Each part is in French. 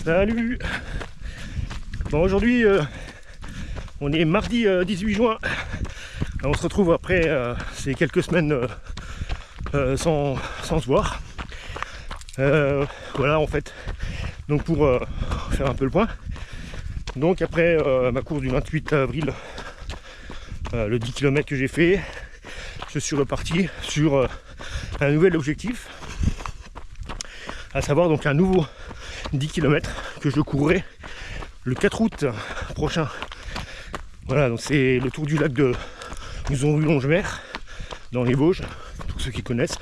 Salut. Bon, aujourd'hui on est mardi 18 juin. On se retrouve après ces quelques semaines sans se voir. Voilà en fait. Donc pour faire un peu le point. Donc après ma course du 28 avril, le 10 km que j'ai fait, je suis reparti sur un nouvel objectif. À savoir donc un nouveau 10 km que je courrai le 4 août prochain. Voilà, donc c'est le tour du lac de Mouzon-Rue-Longemer dans les Vosges, pour ceux qui connaissent.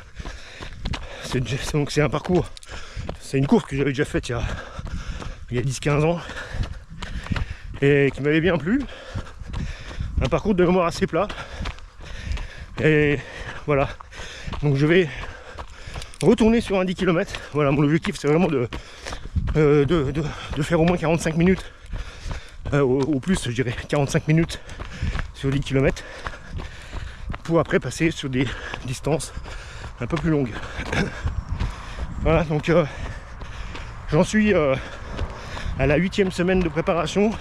C'est un parcours, c'est une course que j'avais déjà faite il y a 10-15 ans et qui m'avait bien plu. Un parcours de mémoire assez plat. Et voilà, donc je vais retourner sur un 10 km. Voilà, mon objectif c'est vraiment de faire au moins 45 minutes, au plus je dirais 45 minutes sur 10 km, pour après passer sur des distances un peu plus longues. Voilà, donc j'en suis à la 8e semaine de préparation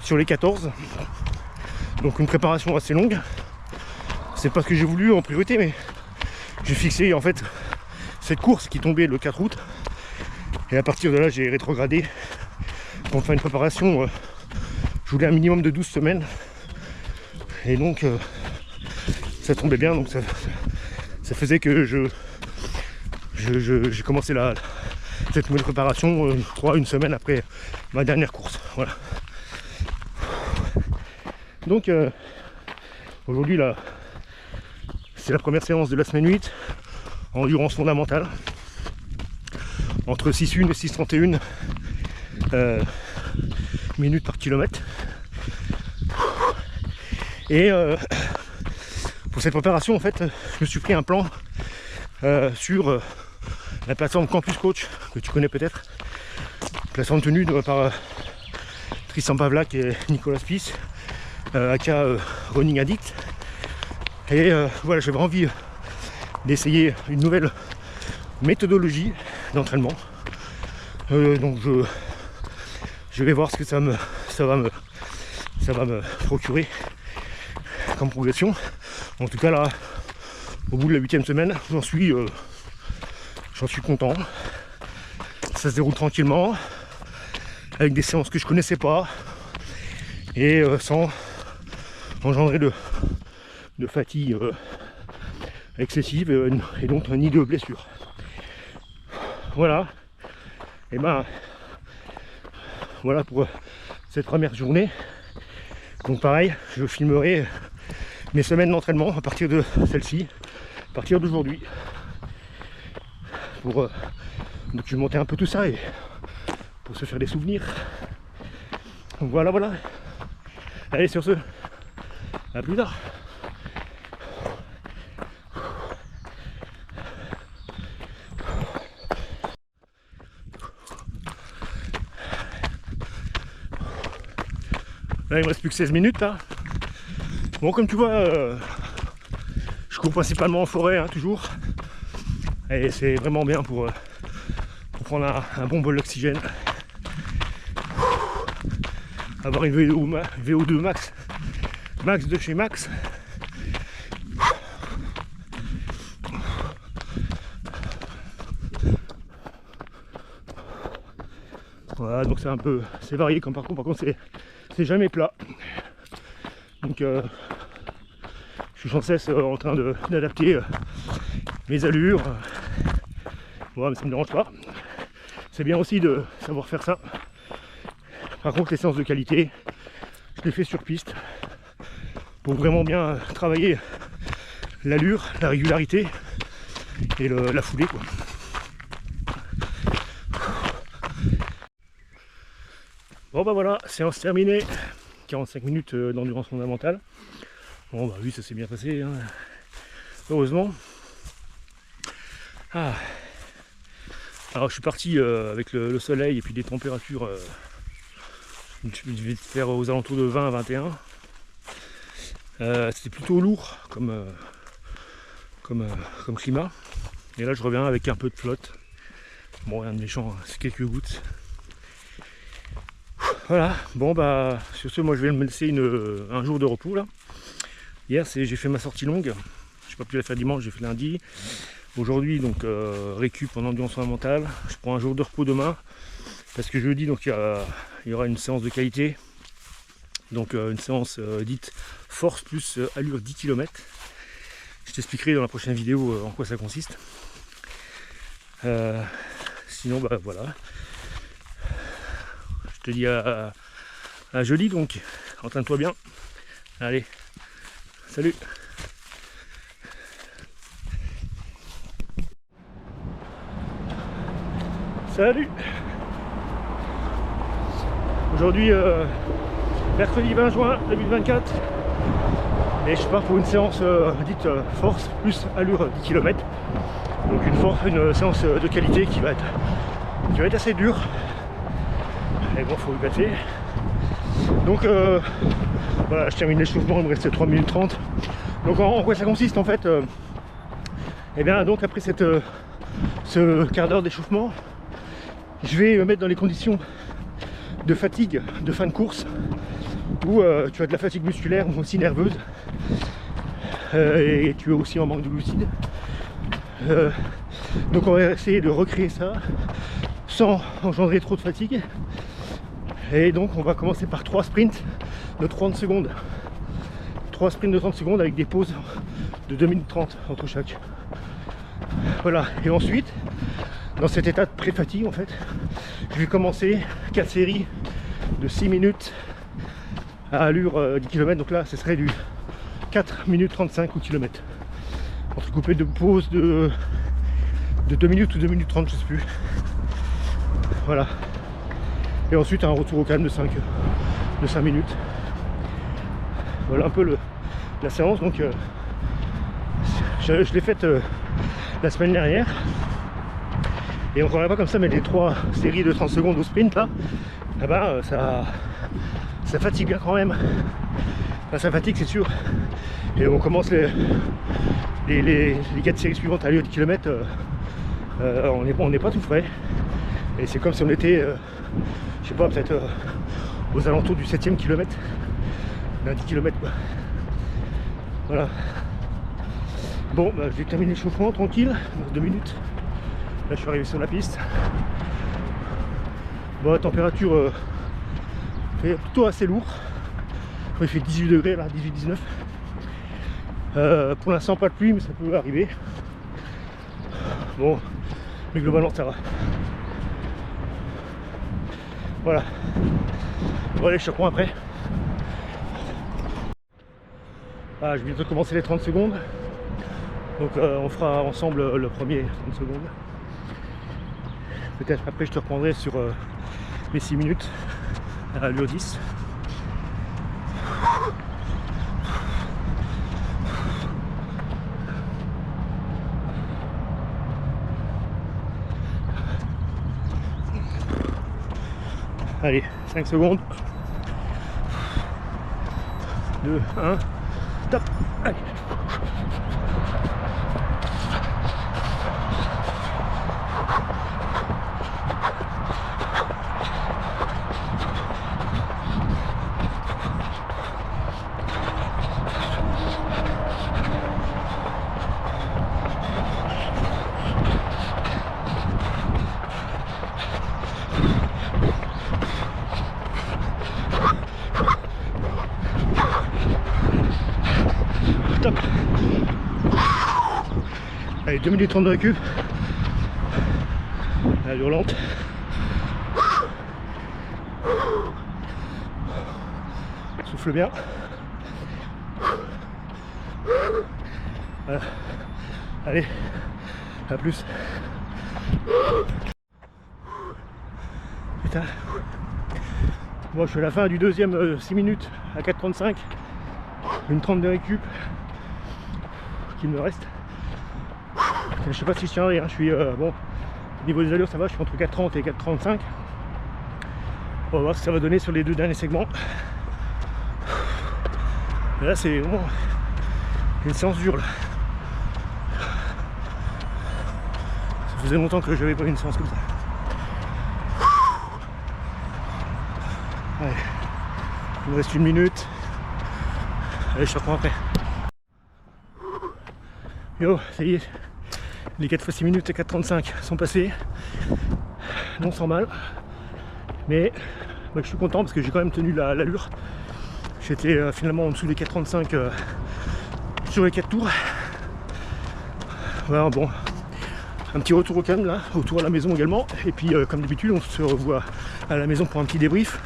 sur les 14. Donc une préparation assez longue. C'est pas ce que j'ai voulu en priorité, mais j'ai fixé en fait cette course qui tombait le 4 août. Et à partir de là, j'ai rétrogradé pour faire une préparation. Je voulais un minimum de 12 semaines. Et donc, ça tombait bien. Donc, ça faisait que j'ai commencé cette nouvelle préparation, je crois, une semaine après ma dernière course. Voilà. Donc, aujourd'hui, là, c'est la première séance de la semaine 8, endurance fondamentale. Entre 6,1 et 6,31 minutes par kilomètre. Et pour cette préparation, en fait, je me suis pris un plan sur la plateforme Campus Coach, que tu connais peut-être. Plateforme tenue par Tristan Pavlak et Nicolas Spies, aka Running Addict. Et voilà, j'avais envie d'essayer une nouvelle méthodologie d'entraînement. Donc je vais voir ce que ça va me procurer comme progression. En tout cas là, au bout de la 8e semaine, j'en suis content. Ça se déroule tranquillement, avec des séances que je connaissais pas et sans engendrer de fatigue excessive et donc ni de blessure. Voilà, et ben voilà pour cette première journée. Donc pareil, je filmerai mes semaines d'entraînement à partir de celle-ci, à partir d'aujourd'hui, pour documenter un peu tout ça et pour se faire des souvenirs. Donc voilà. Allez, sur ce, à plus tard. Là, il me reste plus que 16 minutes là. Bon, comme tu vois, je cours principalement en forêt, hein, toujours. Et c'est vraiment bien pour prendre un bon bol d'oxygène. Avoir une VO2 max de chez Max. Voilà, donc c'est varié comme parcours. Par contre, c'est jamais plat. Donc je suis sans cesse en train d'adapter mes allures. Voilà, mais ça me dérange pas. C'est bien aussi de savoir faire ça. Par contre, les séances de qualité, je les fais sur piste pour vraiment bien travailler l'allure, la régularité et la foulée, quoi. Bon bah voilà, séance terminée. 45 minutes d'endurance fondamentale. Bon bah oui, ça s'est bien passé, hein. Heureusement. Alors je suis parti avec le soleil et puis des températures, je devais faire aux alentours de 20 à 21. C'était plutôt lourd comme climat. Et là je reviens avec un peu de flotte. Bon, rien de méchant, c'est quelques gouttes. Voilà, bon bah sur ce moi je vais me laisser un jour de repos là. Hier j'ai fait ma sortie longue, j'ai pas pu la faire dimanche, j'ai fait lundi. Aujourd'hui donc récup en endurance fondamentale, je prends un jour de repos demain parce que jeudi donc il y aura une séance de qualité. Donc une séance dite force plus allure 10 km. Je t'expliquerai dans la prochaine vidéo en quoi ça consiste. Sinon bah voilà. Je te dis à jeudi donc. Entraîne-toi bien. Allez, salut. Salut. Aujourd'hui mercredi 20 juin 2024 et je pars pour une séance dite force plus allure 10 km. Donc une séance de qualité qui va être assez dure. Et bon, faut y passer. Donc voilà, je termine l'échauffement, il me reste 3 minutes 30. Donc en quoi ça consiste en fait et bien donc après ce quart d'heure d'échauffement, je vais me mettre dans les conditions de fatigue de fin de course où tu as de la fatigue musculaire mais aussi nerveuse et tu es aussi en manque de glucides. Donc on va essayer de recréer ça sans engendrer trop de fatigue. Et donc on va commencer par 3 sprints de 30 secondes. 3 sprints de 30 secondes avec des pauses de 2 minutes 30 entre chaque. Voilà, et ensuite, dans cet état de pré-fatigue en fait, je vais commencer 4 séries de 6 minutes à allure 10 km. Donc là, ce serait du 4 minutes 35 au kilomètre. Entrecoupé de pauses de 2 minutes ou 2 minutes 30, je sais plus. Voilà. Et ensuite un retour au calme de 5 minutes. Voilà un peu la séance. Donc je l'ai faite la semaine dernière. Et on ne regarde pas comme ça, mais les 3 séries de 30 secondes au sprint là, ah ben, ça fatigue bien quand même. Enfin, ça fatigue c'est sûr. Et on commence les 4 séries suivantes à allure 10 km. On n'est pas tout frais. Et c'est comme si on était, je sais pas, peut-être aux alentours du 7e kilomètre, d'un 10 km quoi. Voilà. Bon, bah, j'ai terminé l'échauffement tranquille, 2 minutes. Là je suis arrivé sur la piste. Bon, la température fait plutôt assez lourd. Il fait 18 degrés là, 18-19. Pour l'instant pas de pluie mais ça peut arriver. Bon, mais globalement ça va. Voilà. Bon allez, je te reprends après. Ah, je viens de commencer les 30 secondes. Donc on fera ensemble le premier 30 secondes. Peut-être après je te reprendrai sur les 6 minutes à allure 10. Allez, 5 secondes. 2, 1, top. Allez. Top. Allez, 2 minutes 30 de récup. Allure lente. Souffle bien. Voilà. Allez, à plus. Putain. Bon, je suis à la fin du deuxième 6 minutes à 4,35. Une 30 de récup qu'il me reste. Je sais pas si je tiendrai, hein. Je suis bon, au niveau des allures ça va, je suis entre 4,30 et 4,35. On va voir ce que ça va donner sur les 2 derniers segments. Et là c'est vraiment une séance dure là. Ça faisait longtemps que je n'avais pas eu une séance comme ça. Allez, il me reste 1 minute. Allez, je te reprends après. Yo, ça y est, les 4 fois 6 minutes et 4,35 sont passés. Non sans mal. Mais je suis content parce que j'ai quand même tenu l'allure. J'étais finalement en dessous des 4,35 sur les 4 tours. Voilà, bon, un petit retour au calme là, autour à la maison également. Et puis comme d'habitude, on se revoit à la maison pour un petit débrief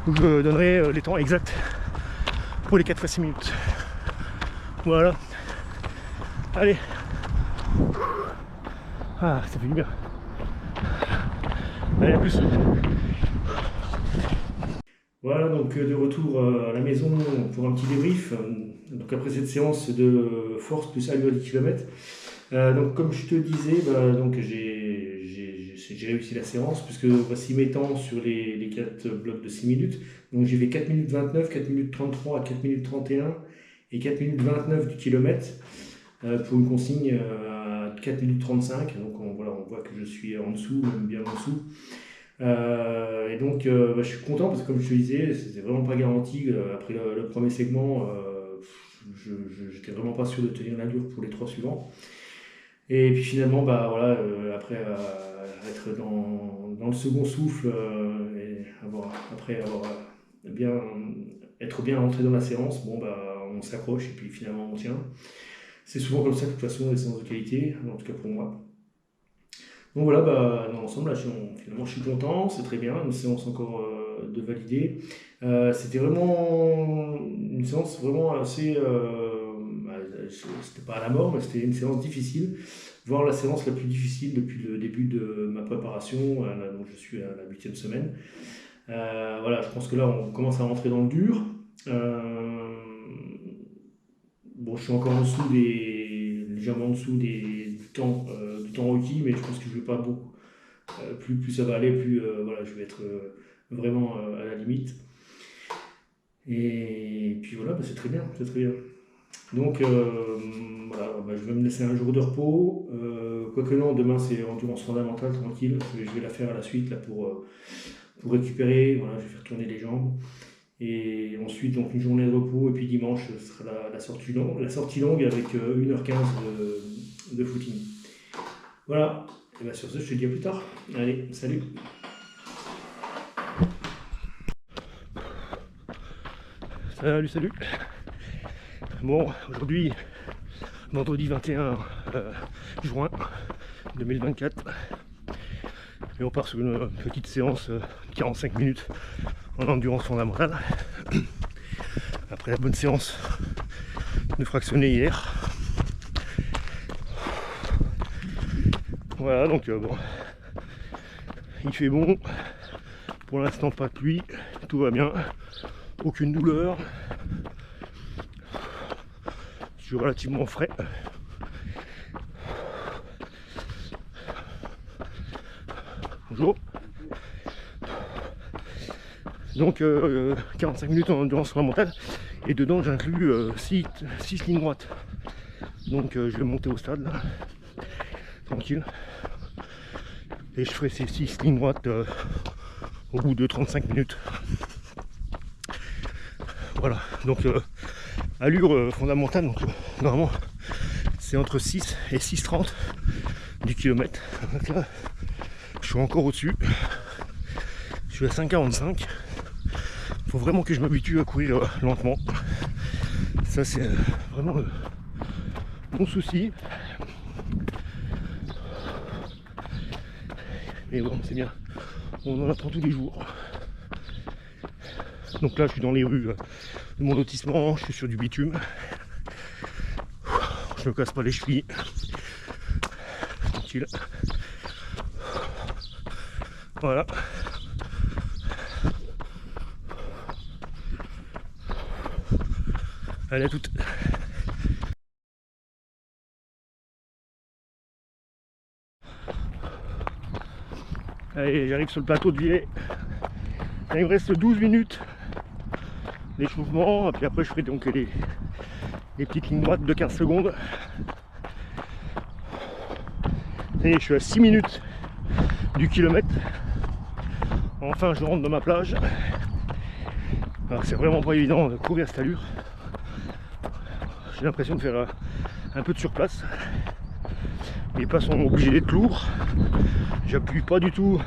où je donnerai les temps exacts pour les 4 fois 6 minutes. Voilà. Allez. Ah, ça fait du bien. Allez, à plus. Voilà, donc de retour à la maison pour un petit débrief. Donc après cette séance de force plus allure 10 km. Donc comme je te disais, donc j'ai réussi la séance puisque voici mes temps sur les 4 blocs de 6 minutes. Donc j'ai fait 4 minutes 29, 4 minutes 33, 4 minutes 31 et 4 minutes 29 du kilomètre pour une consigne à 4 minutes 35. Donc on voit que je suis en dessous, même bien en dessous. Et donc je suis content parce que comme je te disais, c'était vraiment pas garanti. Après le premier segment, j'étais vraiment pas sûr de tenir l'allure pour les 3 suivants. Et puis finalement, après être dans le second souffle et être bien rentré dans la séance, on s'accroche et puis finalement on tient. C'est souvent comme ça de toute façon les séances de qualité, en tout cas pour moi. Donc voilà, dans l'ensemble, là, finalement, je suis content, c'est très bien, une séance encore de valider. C'était vraiment une séance vraiment assez... c'était pas à la mort, mais c'était une séance difficile, voire la séance la plus difficile depuis le début de ma préparation, donc je suis à la 8e semaine. Voilà, je pense que là, on commence à rentrer dans le dur. Bon, je suis encore légèrement en dessous du temps requis, mais je pense que je ne vais pas beaucoup. Plus ça va aller, plus je vais être vraiment à la limite. Et puis voilà, c'est très bien, c'est très bien. Donc je vais me laisser un jour de repos. Quoique non, demain c'est endurance fondamentale, tranquille. Je vais la faire à la suite là, pour récupérer. Voilà, je vais faire tourner les jambes. Et ensuite, donc une journée de repos. Et puis dimanche, ce sera la sortie longue avec 1h15 de footing. Voilà. Et sur ce, je te dis à plus tard. Allez, salut. Salut. Bon, aujourd'hui, vendredi 21 juin 2024. Et on part sur une petite séance 45 minutes en endurance fondamentale. Après la bonne séance de fractionné hier. Voilà, donc il fait bon. Pour l'instant, pas de pluie. Tout va bien. Aucune douleur. Je suis relativement frais. Bonjour. Donc 45 minutes en endurance fondamentale. Et dedans, j'inclus 6 lignes droites. Donc je vais monter au stade là. Tranquille. Et je ferai ces 6 lignes droites au bout de 35 minutes. Voilà, donc allure fondamentale, donc normalement c'est entre 6 et 6,30 du kilomètre. Donc là, je suis encore au-dessus. Je suis à 5,45. Il faut vraiment que je m'habitue à courir lentement. Ça c'est vraiment mon souci. Mais bon, c'est bien. On en apprend tous les jours. Donc là, je suis dans les rues de mon lotissement, je suis sur du bitume. Je me casse pas les chevilles. Tranquille. Voilà. Allez, à toutes. Allez, j'arrive sur le plateau de Villers. Il me reste 12 minutes d'échauffement, et puis après je ferai donc les petites lignes droites de 15 secondes. Ça y est, je suis à 6 minutes du kilomètre. Enfin, je rentre dans ma plage. Alors c'est vraiment pas évident de courir cette allure. J'ai l'impression de faire un peu de surplace. Les pas sont obligés d'être lourds. J'appuie pas du tout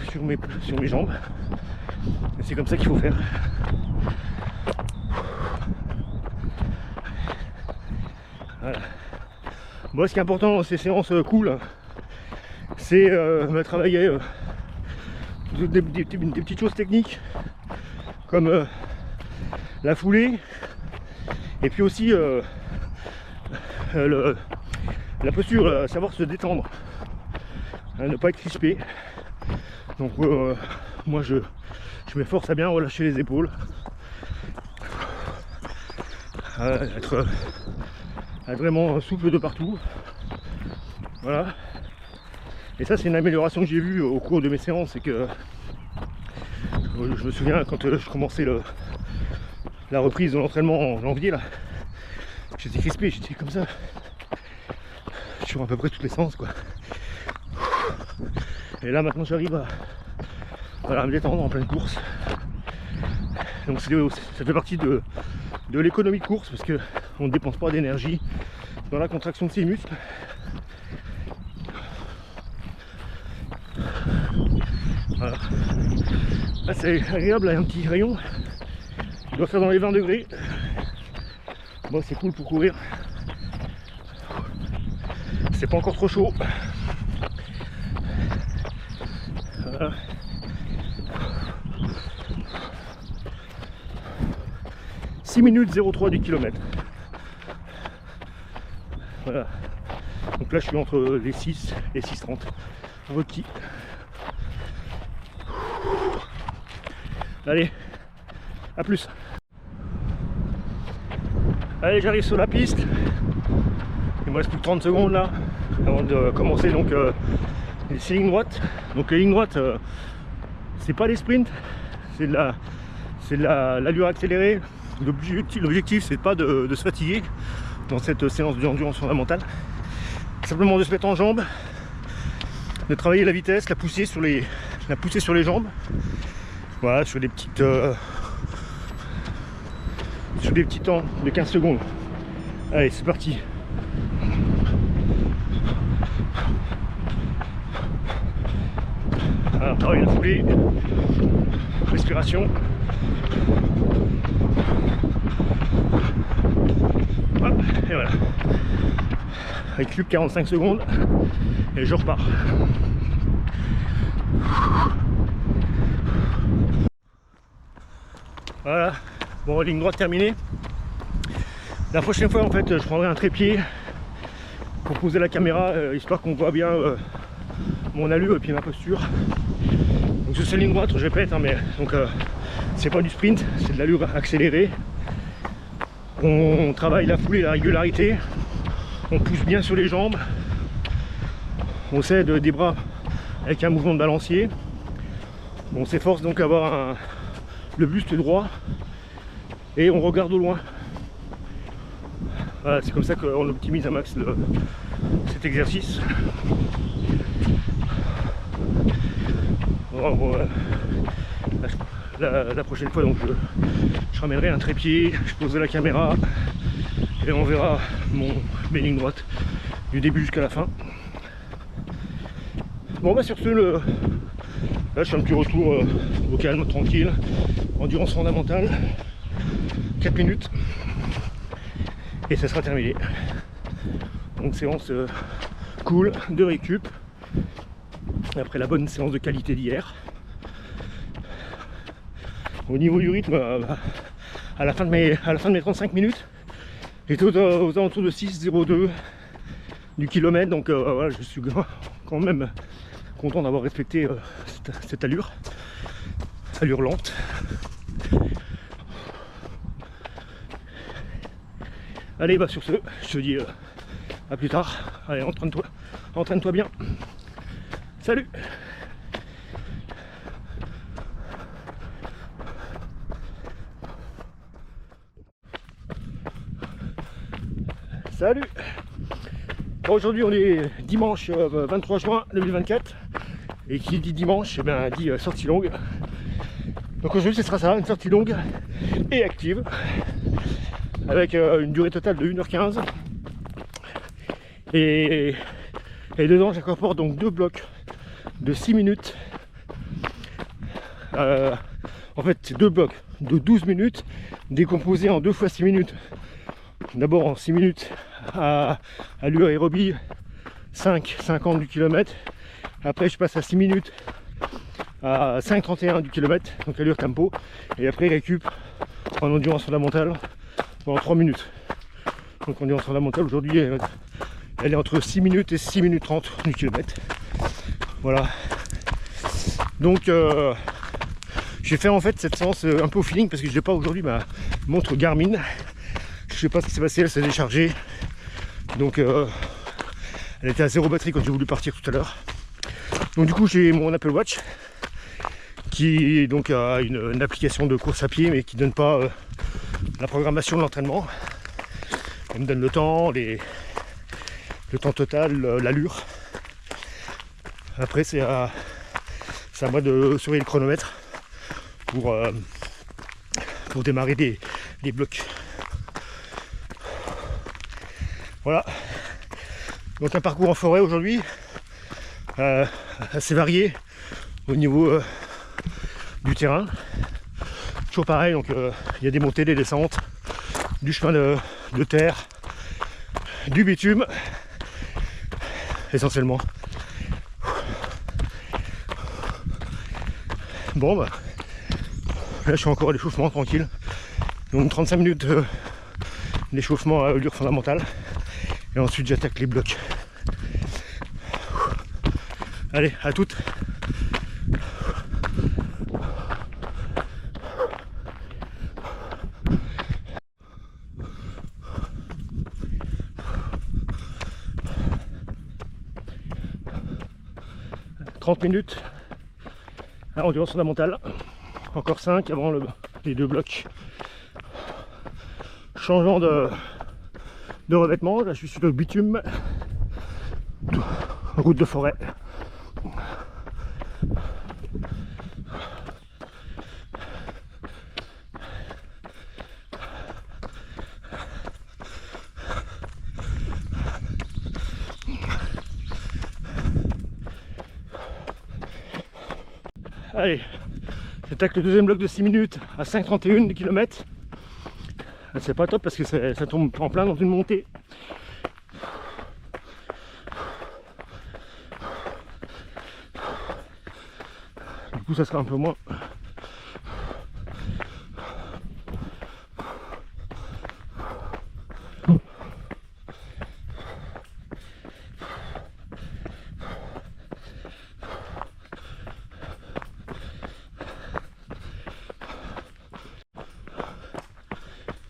sur mes jambes. Et c'est comme ça qu'il faut faire. Voilà. Moi, ce qui est important dans ces séances cool, c'est travailler des petites choses techniques comme la foulée, et puis aussi la posture, savoir se détendre, ne pas être crispé. Donc moi je m'efforce à bien relâcher les épaules, être vraiment souple de partout. Voilà. Et ça, c'est une amélioration que j'ai vue au cours de mes séances. C'est que je me souviens quand je commençais la reprise de l'entraînement en janvier, là, j'étais crispé, j'étais comme ça sur à peu près tous les sens, quoi. Et là maintenant j'arrive à me détendre en pleine course. Donc ça fait partie de l'économie de course, parce que on ne dépense pas d'énergie dans la contraction de ses muscles. Voilà. Là c'est agréable, un petit rayon. Il doit faire dans les 20 degrés. Bon, c'est cool pour courir. C'est pas encore trop chaud. Voilà. « 6 minutes 03 du kilomètre. » Voilà. Donc là je suis entre les 6 et 6,30 requis. Allez, à plus. Allez, j'arrive sur la piste. Il me reste plus que 30 secondes là avant de commencer donc ces lignes droites. Donc les lignes droites, c'est pas des sprints, c'est de l'allure accélérée. L'objectif c'est pas de se fatiguer dans cette séance d'endurance fondamentale, simplement de se mettre en jambes, de travailler la vitesse, la pousser sur les jambes. Voilà, sur des petits temps de 15 secondes. Allez, c'est parti. Alors, travail la foulée, respiration. Hop, et voilà. Avec plus que 45 secondes, et je repars. Voilà, bon, ligne droite terminée. La prochaine fois, en fait, je prendrai un trépied pour poser la caméra, histoire qu'on voit bien mon allure et puis ma posture. Donc sur cette ligne droite, je répète, hein, mais donc c'est pas du sprint, c'est de l'allure accélérée. On travaille la foulée, la régularité, on pousse bien sur les jambes, on s'aide des bras avec un mouvement de balancier. On s'efforce donc d'avoir le buste droit et on regarde au loin. Voilà, c'est comme ça qu'on optimise un max cet exercice. Bon, la prochaine fois, donc, je ramènerai un trépied, je poserai la caméra et on verra mes lignes droites du début jusqu'à la fin. Bon, bah sur ce, là je fais un petit retour au calme, tranquille, endurance fondamentale, 4 minutes et ça sera terminé. Donc séance cool de récup après la bonne séance de qualité d'hier. Au niveau du rythme, à la fin de mes 35 minutes, j'étais aux alentours de 6,02 du kilomètre, donc voilà, je suis quand même content d'avoir respecté cette allure lente. Allez, bah sur ce, je te dis à plus tard. Allez, entraîne-toi bien. Salut. Salut. Bon, aujourd'hui on est dimanche 23 juin 2024 et qui dit dimanche, eh bien, dit sortie longue. Donc aujourd'hui ce sera ça, une sortie longue et active, avec une durée totale de 1h15. Et dedans j'incorpore donc 2 blocs de 6 minutes. En fait c'est 2 blocs de 12 minutes décomposés en 2 fois 6 minutes. D'abord en 6 minutes à allure aérobie 5,50 du kilomètre. Après je passe à 6 minutes à 5,31 du kilomètre, donc allure tempo. Et après récup en endurance fondamentale pendant 3 minutes. Donc endurance fondamentale aujourd'hui elle est entre 6 minutes et 6 minutes 30 du kilomètre. Voilà. Donc j'ai fait en fait cette séance un peu au feeling parce que je n'ai pas aujourd'hui ma montre Garmin. Je sais pas ce qui s'est passé, elle s'est déchargée. Donc elle était à 0 batterie quand j'ai voulu partir tout à l'heure. Donc du coup j'ai mon Apple Watch qui donc a une application de course à pied mais qui ne donne pas la programmation de l'entraînement. Elle me donne le temps, le temps total, l'allure. Après c'est à moi de surveiller le chronomètre pour démarrer des blocs. Voilà. Donc un parcours en forêt aujourd'hui, assez varié au niveau du terrain. Toujours pareil, donc il y a des montées, des descentes, du chemin de terre, du bitume, essentiellement. Bon bah, là je suis encore à l'échauffement tranquille. Donc 35 minutes d'échauffement à allure fondamentale. Et ensuite j'attaque les blocs. Allez, à toutes. « 30 minutes à endurance fondamentale. Encore 5 avant les 2 blocs. Changeant de revêtement, là je suis sur le bitume, route de forêt. Allez, j'attaque le deuxième bloc de 6 minutes à 5,31 du kilomètre. C'est pas top parce que ça tombe en plein dans une montée. Du coup ça sera un peu moins.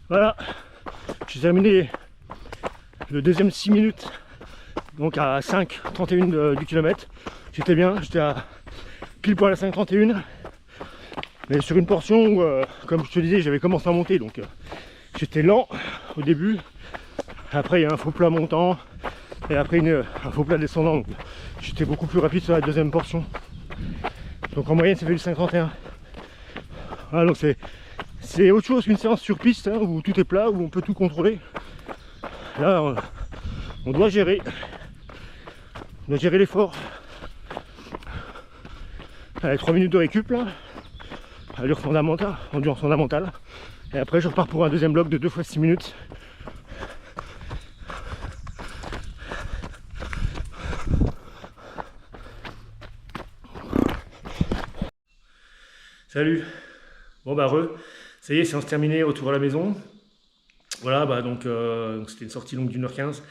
Voilà, j'ai terminé le deuxième 6 minutes, donc à 5,31 du kilomètre. J'étais bien, j'étais à pile poil à 5,31. Mais sur une portion où, comme je te disais, j'avais commencé à monter, donc j'étais lent au début. Après il y a un faux plat montant, et après un faux plat descendant. Donc j'étais beaucoup plus rapide sur la deuxième portion. Donc en moyenne ça fait du 5,31. Voilà, donc c'est autre chose qu'une séance sur piste hein, où tout est plat, où on peut tout contrôler. Là, on doit gérer. On doit gérer l'effort. Allez, 3 minutes de récup là. Allure fondamentale, endurance fondamentale. Et après, je repars pour un deuxième bloc de 2 fois 6 minutes. Salut. Bon bah ça y est, séance terminée, retour à la maison. Voilà, bah donc c'était une sortie longue d'1h15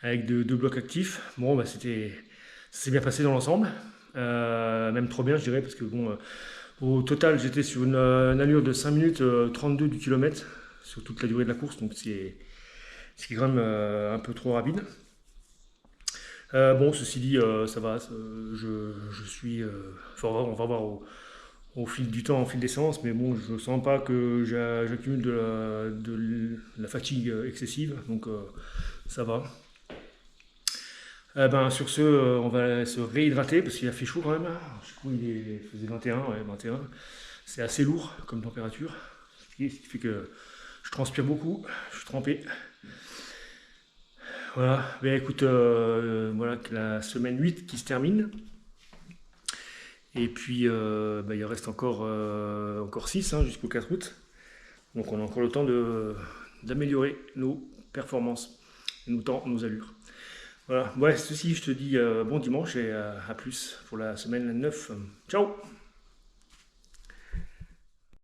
avec deux blocs actifs. Bon bah ça s'est bien passé dans l'ensemble, même trop bien je dirais, parce que bon, au total j'étais sur une allure de 5 minutes 32 du kilomètre sur toute la durée de la course, donc c'est quand même un peu trop rapide. Bon, ceci dit, ça va, je suis, on va voir au fil du temps, au fil des séances, mais bon, je ne sens pas que j'accumule de la fatigue excessive, donc ça va. Sur ce, on va se réhydrater parce qu'il a fait chaud quand même, hein. Je crois qu'il faisait 21, ouais, 21. C'est assez lourd comme température. Ce qui fait que je transpire beaucoup, je suis trempé. Voilà, ben écoute, voilà que la semaine 8 qui se termine. Et puis il reste encore 6 jusqu'au 4 août. Donc on a encore le temps d'améliorer nos performances, nos temps, nos allures. Voilà, ouais, ceci, je te dis bon dimanche et à plus pour la semaine 9. Ciao!